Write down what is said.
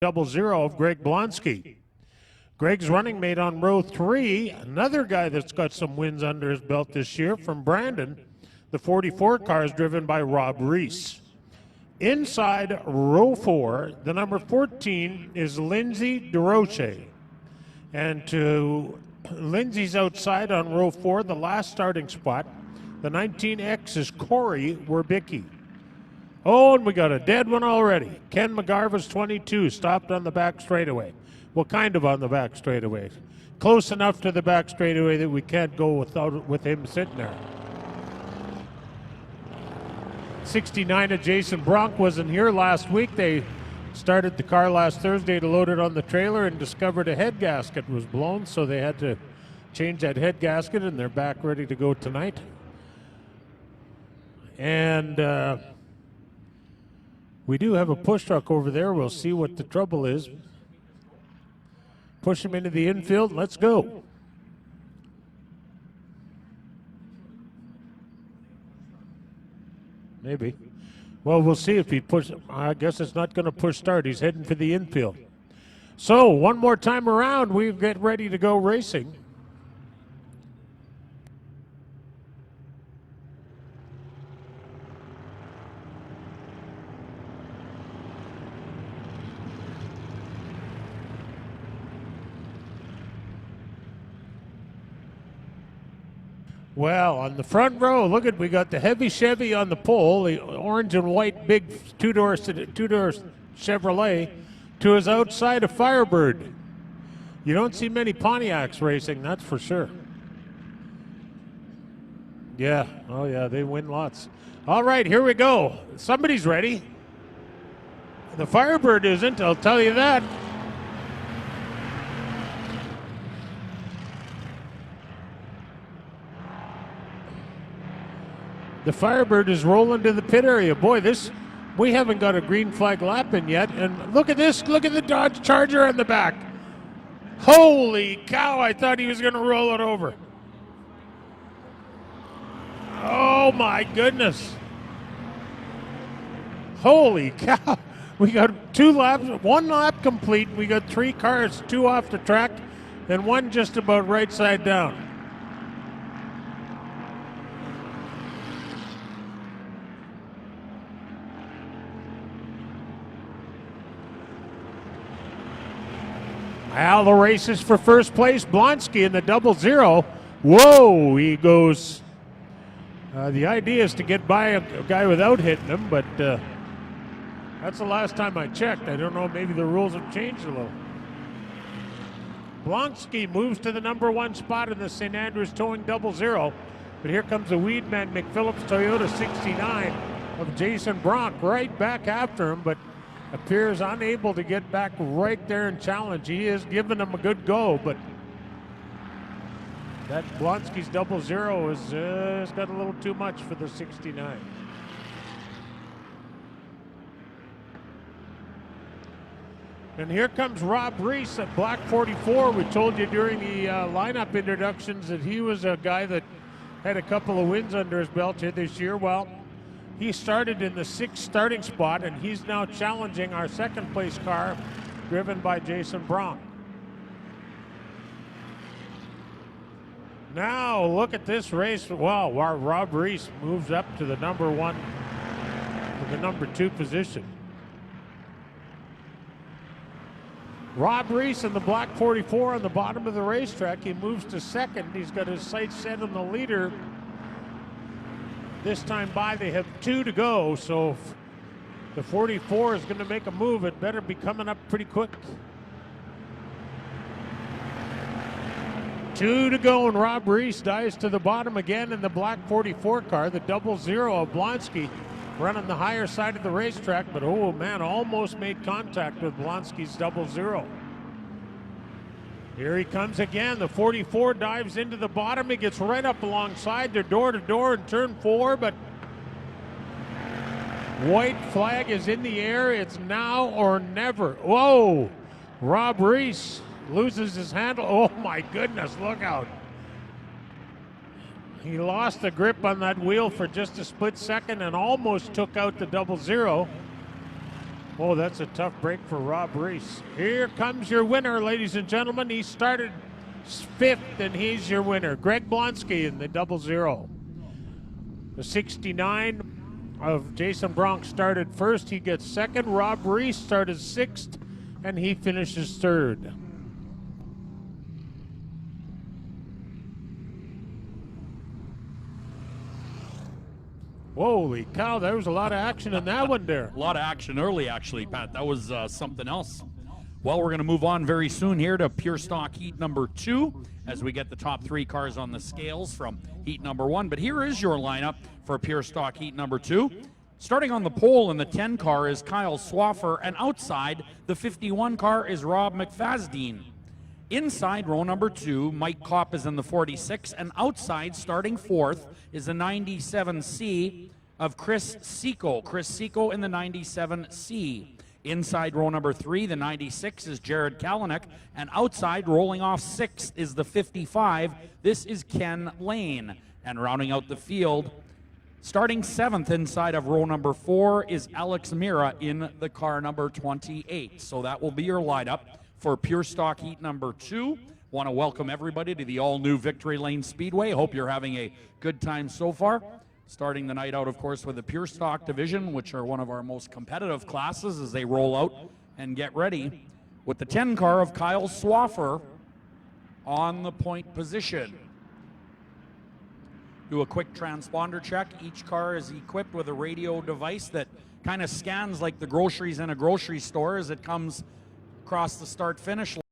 00 of Greg Blonsky. Greg's running mate on row 3, another guy that's got some wins under his belt this year from Brandon. The 44 car is driven by Rob Reese. Inside row 4, the number 14 is Lindsay DeRoche. And to Lindsay's outside on row 4, the last starting spot, the 19X is Corey Werbicki. Oh, and we got a dead one already. Ken McGarvis, 22, stopped on the back straightaway. Well, kind of on the back straightaway. Close enough to the back straightaway that we can't go with him sitting there. 69 of Jason Bronk wasn't here last week. They started the car last Thursday to load it on the trailer and discovered a head gasket was blown, so they had to change that head gasket, and they're back ready to go tonight. And we do have a push truck over there. We'll see what the trouble is. Push him into the infield. Let's go. Maybe. Well, we'll see if he pushes. I guess it's not going to push start. He's heading for the infield. So one more time around, we get ready to go racing. Well, on the front row, look at, we got the heavy Chevy on the pole, the orange and white big two-door Chevrolet, to his outside a Firebird. You don't see many Pontiacs racing, that's for sure. Yeah, oh yeah, they win lots. All right, here we go. Somebody's ready. The Firebird isn't, I'll tell you that. The Firebird is rolling to the pit area. Boy, we haven't got a green flag lap in yet. And look at this. Look at the Dodge Charger on the back. Holy cow, I thought he was going to roll it over. Oh, my goodness. Holy cow. We got 2 laps, 1 lap complete. We got 3 cars, 2 off the track, and 1 just about right side down. Al, the races for first place. Blonsky in the 00. Whoa, he goes. The idea is to get by a guy without hitting him, but that's the last time I checked. I don't know, maybe the rules have changed a little. Blonsky moves to the number 1 spot in the St. Andrews Towing 00. But here comes the Weedman McPhillips Toyota 69 of Jason Bronk right back after him, but appears unable to get back right there and challenge. He is giving him a good go, but that Blonsky's 00 has got a little too much for the 69. And here comes Rob Reese at Black 44. We told you during the lineup introductions that he was a guy that had a couple of wins under his belt here this year. Well, he started in the 6th starting spot, and he's now challenging our 2nd place car, driven by Jason Bronk. Now, look at this race. Wow, Rob Reese moves up to the number 1, to the number 2 position. Rob Reese in the Black 44 on the bottom of the racetrack. He moves to 2nd. He's got his sights set on the leader. This time by, they have 2 to go, so if the 44 is going to make a move, it better be coming up pretty quick. 2 to go, and Rob Reese dives to the bottom again in the Black 44 car. The 00 of Blonsky running the higher side of the racetrack, but oh man, almost made contact with Blonsky's 00. Here he comes again. The 44 dives into the bottom. He gets right up alongside. They're door to door in turn 4, but white flag is in the air. It's now or never. Whoa! Rob Reese loses his handle. Oh my goodness, look out. He lost the grip on that wheel for just a split second and almost took out the 00. Oh, that's a tough break for Rob Reese. Here comes your winner, ladies and gentlemen. He started 5th, and he's your winner. Greg Blonsky in the 00. The 69 of Jason Bronx started 1st. He gets 2nd. Rob Reese started 6th, and he finishes 3rd. Holy cow, there was a lot of action in that one there. A lot of action early, actually, Pat. That was something else. Well, we're going to move on very soon here to Pure Stock Heat number 2 as we get the top 3 cars on the scales from Heat number 1. But here is your lineup for Pure Stock Heat number 2. Starting on the pole in the 10 car is Kyle Swaffer, and outside the 51 car is Rob McFasdeen. Inside row number 2, Mike Kopp is in the 46, and outside, starting 4th, is the 97C of Chris Seco. Chris Seco in the 97C. Inside row number 3, the 96 is Jared Kalanick, and outside, rolling off 6th, is the 55. This is Ken Lane. And rounding out the field, starting 7th inside of row number 4 is Alex Mira in the car number 28. So that will be your lineup for Pure Stock Heat number 2. Want to welcome everybody to the all-new Victory Lane Speedway. Hope you're having a good time so far. Starting the night out, of course, with the Pure Stock division, which are one of our most competitive classes as they roll out and get ready with the 10 car of Kyle Swaffer on the point position. Do a quick transponder check. Each car is equipped with a radio device that kind of scans like the groceries in a grocery store as it comes across the start-finish line.